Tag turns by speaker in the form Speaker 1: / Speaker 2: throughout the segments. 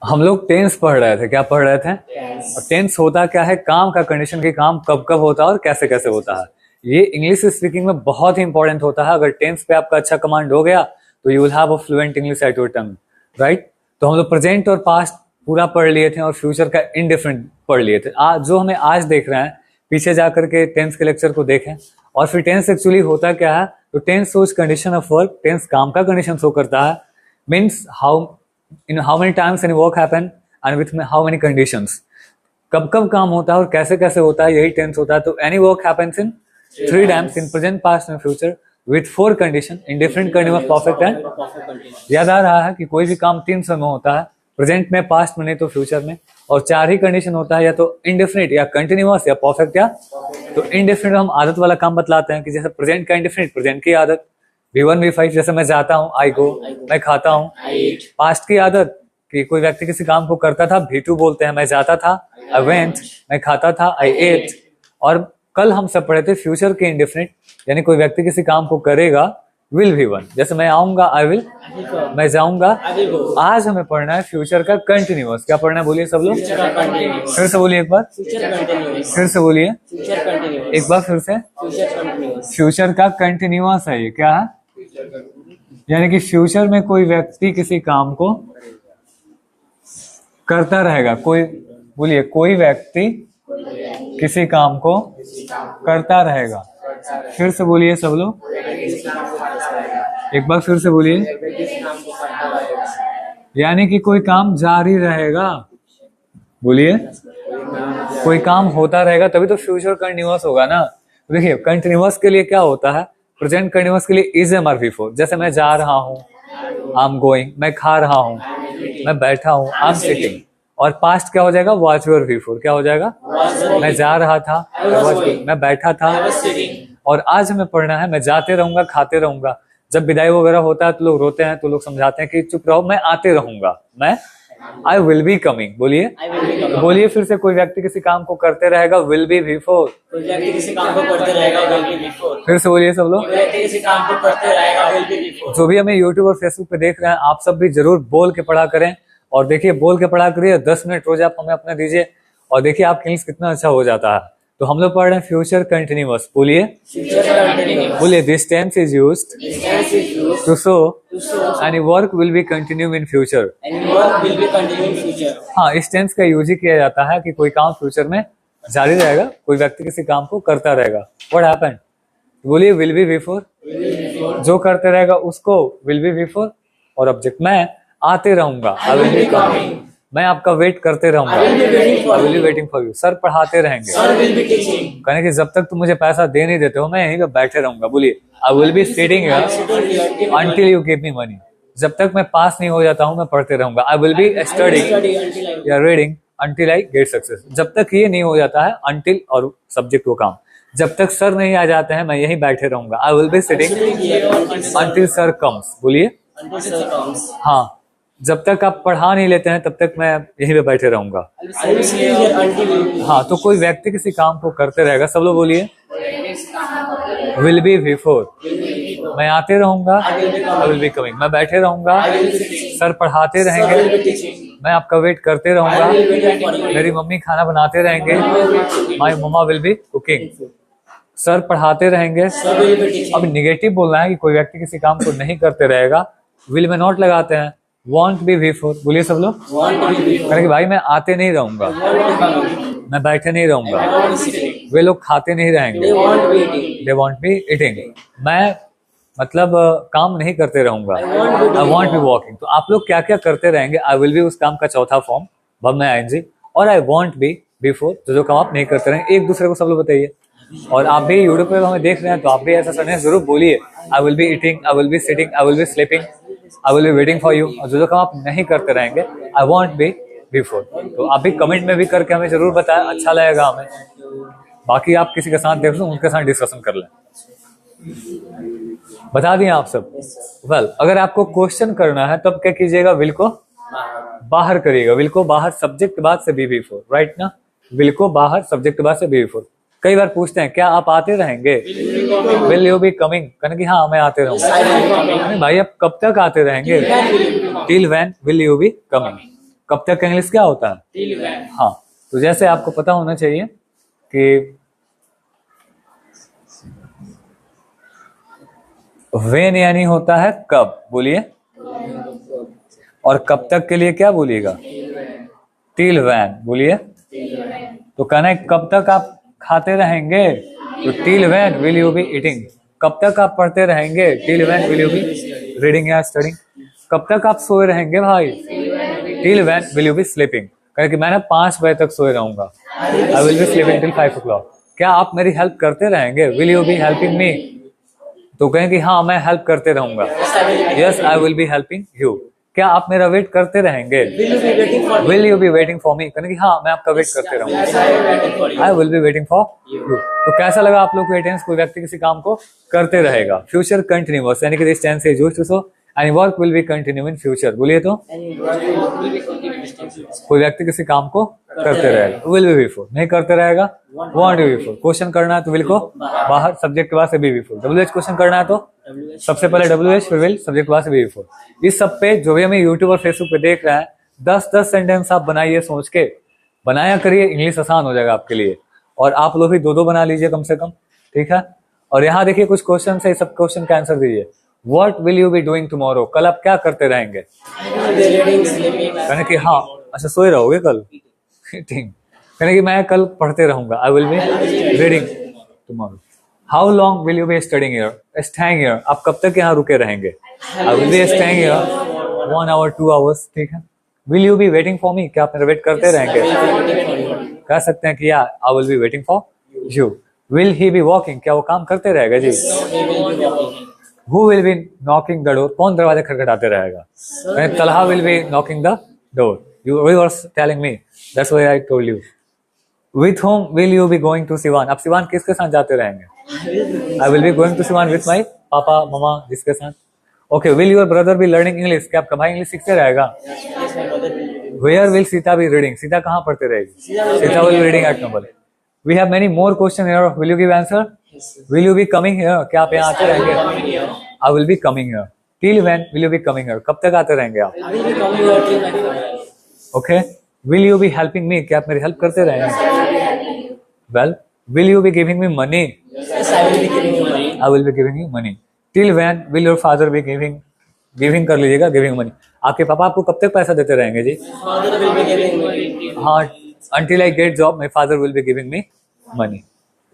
Speaker 1: हम लोग टेंस पढ़ रहे थे। क्या पढ़ रहे थे? और टेंस होता क्या है? काम का कंडीशन की काम कब कब होता है और कैसे कैसे होता है। ये इंग्लिश स्पीकिंग में बहुत ही इंपॉर्टेंट होता है। अगर टेंस पे आपका अच्छा कमांड हो गया तो you will have a fluent English at your tongue, right. तो हम लोग प्रेजेंट और पास्ट पूरा पढ़ लिए थे और फ्यूचर का इनडिफरेंट पढ़ लिए थे। आज जो हमें आज देख रहे हैं, पीछे जाकर के टेंस के लेक्चर को देखें। और फिर टेंस एक्चुअली होता क्या है? तो tense shows condition of work. Tense काम का कंडीशन शो करता है। Means how in how many times any work happen and with how many conditions. कब कब काम होता है और कैसे कैसे होता है, यही टेंस होता है। तो any work happens in 3 times, in present, past and future, with 4 condition in different condition of perfect and. याद आ रहा है कि कोई भी काम 3 समय होता है, प्रेजेंट में, पास्ट में, नहीं तो फ्यूचर में। और 4 ही कंडीशन होता है, या तो इंडेफिनिट या कंटिन्यूअस या परफेक्ट या। तो इंडेफिनिट हम आदत वाला काम बतलाते हैं कि जैसे प्रेजेंट का इंडेफिनिट, प्रेजेंट की आदत V1 V5, जैसे मैं जाता हूँ आई गो, मैं खाता हूँ। पास्ट की आदत कि कोई व्यक्ति किसी काम को करता था, V2 बोलते हैं, मैं जाता था आई वेंट, मैं खाता था आई एट। और कल हम सब पढ़े थे फ्यूचर के इंडेफिनिट, यानी कोई व्यक्ति किसी काम को करेगा, विल V1, जैसे मैं आऊंगा आई विल, मैं जाऊंगा। आज हमें पढ़ना है फ्यूचर का कंटिन्यूअस। क्या पढ़ना है बोलिए सब लोग? फिर से बोलिए एक बार, फिर से बोलिए एक बार, फिर से। फ्यूचर का कंटिन्यूअस है ये। क्या है? यानी कि फ्यूचर में कोई व्यक्ति किसी काम को करता रहेगा। कोई, बोलिए, कोई व्यक्ति किसी काम को करता रहेगा। फिर से बोलिए सब लोग एक बार, फिर से बोलिए। यानी कि कोई काम जारी रहेगा। बोलिए, कोई काम होता रहेगा तभी तो फ्यूचर कंटिन्यूअस होगा ना। देखिए, कंटिन्यूअस के लिए क्या होता है? प्रेजेंट कंटिन्यूअस के लिए इज एम आर V4। जैसे मैं जा रहा हूँ, आई एम गोइंग, मैं खा रहा हूँ, मैं बैठा हूँ, आई एम सिटिंग। और पास्ट क्या हो जाएगा? Watch your V4। क्या हो जाएगा? मैं जा रहा था, मैं बैठा था। और आज हमें पढ़ना है मैं जाते रहूंगा, खाते रहूंगा। जब विदाई वगैरह होता है तो लोग रोते हैं, तो लोग समझाते हैं कि चुप रहो, मैं आते रहूंगा, मैं आई विल बी कमिंग। बोलिए, बोलिए फिर से। कोई व्यक्ति किसी काम को करते रहेगा, विल बी V4।
Speaker 2: कोई व्यक्ति किसी काम को करते रहेगा, विल बी V4।
Speaker 1: फिर से बोलिए सब लोग।
Speaker 2: कोई व्यक्ति किसी काम को करते रहेगा, विल बी V4।
Speaker 1: जो भी हमें यूट्यूब और फेसबुक पे देख रहे हैं, आप सब भी जरूर बोल के पढ़ा करें। और देखिए, बोल के पढ़ा करिए, 10 मिनट रोज आप हमें अपना दीजिए, और देखिए आपका इंग्लिश कितना अच्छा हो जाता है। तो हम लोग पढ़ रहे हैं फ्यूचर कंटिन्यूअस। बोलिए, बोलिए, this tense is used to show any work will be continue in future. हाँ, इस टेंस का यूज ही किया जाता है कि कोई काम फ्यूचर में जारी रहेगा, कोई व्यक्ति किसी काम को करता रहेगा। What happened? बोलिए, विल बी V4। जो करते रहेगा उसको विल बी V4। और ऑब्जेक्ट, मैं आते रहूंगा, आई विल बी कमिंग। मैं आपका वेट करते रहूंगा, I will be waiting for you. Sir पढ़ाते रहेंगे, कहने कि जब तक तुम मुझे पैसा दे नहीं देते हो, मैं यहीं पे बैठे रहूंगा। बोलिए, आई will be sitting here until you give me money. जब तक मैं पास नहीं हो जाता हूँ, मैं पढ़ते रहूंगा। आई विल बी स्टडिंग या reading until I get success. जब तक ये नहीं हो जाता है, अंटिल और सब्जेक्ट वो काम, जब तक सर नहीं आ जाते हैं, मैं यहीं बैठे रहूंगा। I will be sitting until sir comes. बोलिए, हाँ, जब तक आप पढ़ा नहीं लेते हैं तब तक मैं यहीं पे बैठे रहूंगा। हाँ, तो कोई व्यक्ति किसी काम को करते रहेगा। सब लोग बोलिए, विल बी V4। मैं आते रहूंगा, आई विल बी कमिंग। मैं बैठे रहूंगा, सर पढ़ाते रहेंगे, मैं आपका वेट करते रहूंगा, मेरी मम्मी खाना बनाते रहेंगे, my mamma will be cooking. Sir पढ़ाते रहेंगे। अब निगेटिव बोलना है कि कोई व्यक्ति किसी काम को नहीं करते रहेगा, विल में नॉट लगाते हैं, वॉन्ट बी V4। बोलिए सब लोग, कहेंगे कि भाई मैं आते नहीं रहूंगा, मैं बैठे नहीं रहूंगा। वे लोग खाते नहीं रहेंगे, दे वॉन्ट बी ईटिंग। मैं मतलब काम नहीं करते रहूंगा, आई वॉन्ट बी वॉकिंग। तो आप लोग क्या क्या करते रहेंगे? आई विल बी उस काम का चौथा फॉर्म, वर्ब में ING, और आई वॉन्ट बी V4, जो काम आप नहीं करते रहेंगे। एक दूसरे को सब लोग बताइए। और आप भी यूट्यूब पे हमें देख रहे हैं तो आप भी ऐसा करने जरूर बोलिए, आई will be eating, I will be sitting, I will be sleeping, I will be waiting for you. और जो काम आप नहीं करते रहेंगे, आई वॉन्ट बी V4। तो आप भी कमेंट में भी करके हमें जरूर बताएं, अच्छा लगेगा हमें। बाकी आप किसी के साथ देख लो, उनके साथ डिस्कशन कर लें। बता दिए आप सब? वेल, अगर आपको क्वेश्चन करना है तब क्या कीजिएगा? विल को बाहर करिएगा। विल को बाहर, सब्जेक्ट के बाद से बी V4, राइट ना? विल को बाहर, सब्जेक्ट के बाद से बी V4। कई बार पूछते हैं, क्या आप आते रहेंगे? Will you be coming? कहने की हाँ, मैं आते रहूंगा। भाई आप कब तक आते रहेंगे? Till when will you be coming? कब तक का इंग्लिश क्या होता है?
Speaker 2: Till when.
Speaker 1: हाँ, तो जैसे आपको पता होना चाहिए कि व्हेन यानी होता है कब, बोलिए, और कब तक के लिए क्या बोलिएगा? टिल व्हेन, बोलिए। तो कहना है कब तक आप खाते रहेंगे, तो till when will you be eating. कब तक आप पढ़ते रहेंगे, till when will you be reading या स्टडिंग। कब तक आप सोए रहेंगे भाई, till when will you be sleeping. कहे कि मैं ना 5 बजे तक सोए रहूंगा, I will be sleeping till 5 o'clock। क्या आप मेरी हेल्प करते रहेंगे, will you be helping me. तो कहें कि हाँ मैं हेल्प करते रहूंगा, yes I will be helping you. क्या आप मेरा वेट करते रहेंगे,
Speaker 2: Will you be waiting for me?
Speaker 1: Will you B waiting for me. कहने की हाँ मैं आपका वेट करते रहूंगा,
Speaker 2: Yes, I am waiting for you.
Speaker 1: I will be waiting for you. तो कैसा लगा आप लोग को टेंस? कोई व्यक्ति किसी काम को करते रहेगा, फ्यूचर कंटिन्यूअस यानी कि this tense is used to show any work will be continue in future. बोलिए तो
Speaker 2: And work will be continuous tense.
Speaker 1: कोई व्यक्ति किसी काम को करते रहेगा, विल बी बिफोर। नहीं करते रहेगा, वांट बी बिफोर। क्वेश्चन करना है तो विल को बाहर, सब्जेक्ट के बाद से बी बिफोर। WH क्वेश्चन करना है तो सबसे पहले WH फिर विल, सब्जेक्ट के बाद से बी बिफोर। इस सब पे जो भी हमें यूट्यूब और फेसबुक पे देख रहे हैं, 10-10 सेंटेंस आप बनाइए, सोच के बनाया करिए, इंग्लिश आसान हो जाएगा आपके लिए। और आप लोग भी 2-2 बना लीजिए कम से कम, ठीक है। और यहाँ देखिए कुछ क्वेश्चन है, सब क्वेश्चन का आंसर दीजिए। What will you be doing tomorrow, कल आप क्या करते रहेंगे?
Speaker 2: I will be reading, sleeping.
Speaker 1: कहने कि हाँ, अच्छा सोए रहोगे कल, ठीक। कहने कि मैं कल पढ़ते रहूंगा, I will be reading tomorrow. How long will you be studying here, staying here, आप कब तक यहाँ रुके रहेंगे? आई will be staying here 1 hour 2 hours, ठीक है। Will you B waiting for me, क्या आप मेरा वेट करते रहेंगे? कह सकते हैं कि या आई will be waiting for you. Will he be walking, क्या वो काम करते रहेगा जी?
Speaker 2: He will be walking.
Speaker 1: Who will be knocking the door, कौन दरवाजा खटखटाते रहेगा? Talha will be knocking the door. You were telling me, that's why I told you. With whom will you be going to Siwan? आप सिवान किसके साथ जाते रहेंगे? I will be going to Siwan with my पापा mama, जिसके साथ। Okay, will your brother be learning English? क्या आपका भाई इंग्लिश सीखते रहेगा?
Speaker 2: Yes, my brother will be.
Speaker 1: Where will Sita be reading? Sita कहाँ पढ़ते रहेगी? Sita will be reading at Noble. We have many more questions here. Will you give answer?
Speaker 2: Yes, sir.
Speaker 1: Will you be coming here? क्या आप यहाँ आते
Speaker 2: I will be
Speaker 1: रहेंगे?
Speaker 2: coming here.
Speaker 1: I will be coming here. Till when will you be coming here? कब तक आते रहेंगे आप?
Speaker 2: I will be coming here till my father.
Speaker 1: Okay. Will you be helping me? क्या आप मेरी help करते रहेंगे? Well, will you be giving me money?
Speaker 2: Yes, I will be giving you money.
Speaker 1: I will be giving you money. Till when will your father be giving कर लीजिएगा, giving money. आपके पापा आपको कब तक पैसा देते रहेंगे जी?
Speaker 2: Father will be giving money.
Speaker 1: हाँ, until I get job, my father will be giving me money.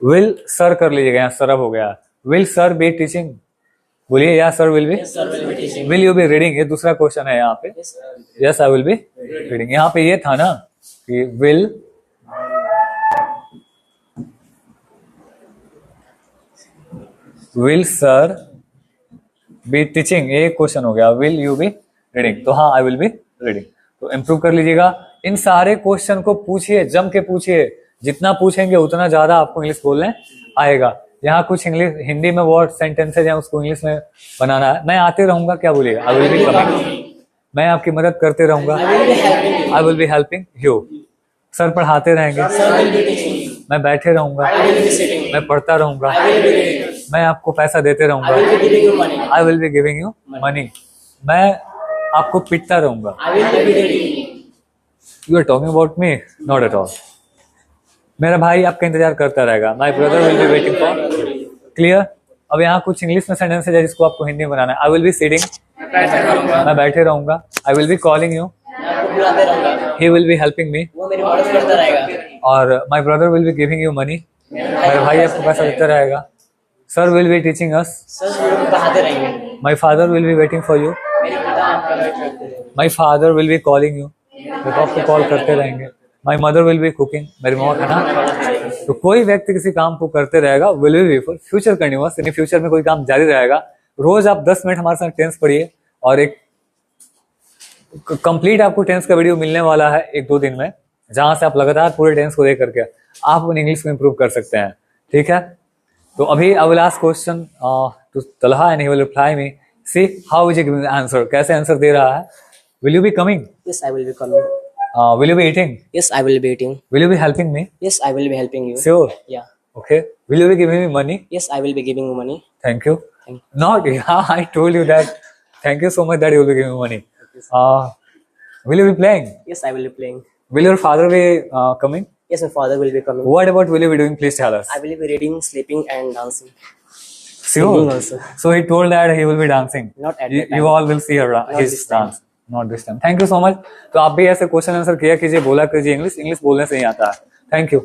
Speaker 1: Will sir कर लीजिएगा, यहाँ sir हो गया। Will sir be teaching? बोलिए या sir will be?
Speaker 2: Yes, sir will be teaching.
Speaker 1: Will you be reading? ये दूसरा क्वेश्चन है यहाँ पे।
Speaker 2: Yes, sir.
Speaker 1: Yes, I will be reading. यहाँ पे ये था ना कि will sir be teaching, ये क्वेश्चन हो गया। Will you be reading? तो हाँ, I will be reading। तो इम्प्रूव कर लीजिएगा। इन सारे क्वेश्चन को पूछिए, जम के पूछिए, जितना पूछेंगे उतना ज्यादा आपको इंग्लिश बोलने आएगा। यहाँ कुछ इंग्लिश हिंदी में वर्ड सेंटेंसेज हैं, उसको इंग्लिश में बनाना है। मैं आते रहूंगा, क्या बोलिएगा? आई विल बी कमिंग। मैं आपकी मदद करते रहूंगा,
Speaker 2: I will be helping you.
Speaker 1: I will be helping you. Sir पढ़ाते रहेंगे,
Speaker 2: Sir will be teaching you.
Speaker 1: मैं बैठे रहूंगा,
Speaker 2: I will be sitting.
Speaker 1: मैं पढ़ता रहूंगा,
Speaker 2: I will be reading.
Speaker 1: मैं आपको पैसा देते
Speaker 2: I
Speaker 1: रहूंगा,
Speaker 2: will be giving you money.
Speaker 1: I will be giving you money. मैं आपको पिटता रहूंगा।
Speaker 2: I will be beating you.
Speaker 1: You are talking about me? Not at all. मेरा भाई आपका इंतजार करता रहेगा, my brother will be waiting for. Clear? अब यहाँ कुछ इंग्लिश में सेंटेंसेज है जिसको आपको हिंदी में बनाना है। आई विल बी सिटिंग, मैं बैठे रहूंगा। I will be calling you,
Speaker 2: मैं आपको बुलाते रहूंगा।
Speaker 1: ही विल बी हेल्पिंग मी।
Speaker 2: वो मेरी मदद करता रहेगा।
Speaker 1: और माई brother will be giving you money, मेरा भाई आपको पैसा देता रहेगा। Sir will be teaching us,
Speaker 2: sir मुझे पढ़ाते रहेंगे।
Speaker 1: My father will be waiting for you,
Speaker 2: मेरे पिता आपका वेट करते रहेंगे।
Speaker 1: My father will be calling you, मेरे पापा को कॉल करते रहेंगे। My mother will be cooking, मेरी मम्मा खाना। तो कोई व्यक्ति किसी काम को करते रहेगा, will be before, future continuous, यानी फ्यूचर में कोई काम जारी रहेगा। रोज आप 10 मिनट हमारे साथ टेंस पढ़िए और एक कंप्लीट आपको टेंस का वीडियो मिलने वाला है 1-2 दिन में, जहां से आप लगातार पूरे टेंस को देख करके आप अपनी इंग्लिश में इंप्रूव कर सकते हैं। ठीक है? तो अभी I will ask question to Talha and he will reply me. See how is he giving answer, कैसे आंसर दे रहा है। Will you be coming?
Speaker 2: Yes, I will be coming.
Speaker 1: Will you be eating?
Speaker 2: Yes, I will be eating.
Speaker 1: Will you be helping me?
Speaker 2: Yes, I will be helping you.
Speaker 1: Sure?
Speaker 2: Yeah.
Speaker 1: Okay. Will you be giving me money?
Speaker 2: Yes, I will be giving you money.
Speaker 1: Thank you.
Speaker 2: Thank
Speaker 1: Not, yeah, I told you that. Thank you so much that you will be giving me money. Will you be playing?
Speaker 2: Yes, I will be playing.
Speaker 1: Will your father be coming?
Speaker 2: Yes, my father will be coming.
Speaker 1: What about will you be doing? Please tell us.
Speaker 2: I will be reading, sleeping, and dancing.
Speaker 1: Sure.
Speaker 2: Singing also.
Speaker 1: So he told that he will be dancing.
Speaker 2: Not at
Speaker 1: You,
Speaker 2: that time.
Speaker 1: you all will see her, his
Speaker 2: this time.
Speaker 1: dance. Not this time. Thank you so much. तो आप भी ऐसे question answer किया कीजिए, बोला कीजिए, English बोलने से ही आता है. Thank you.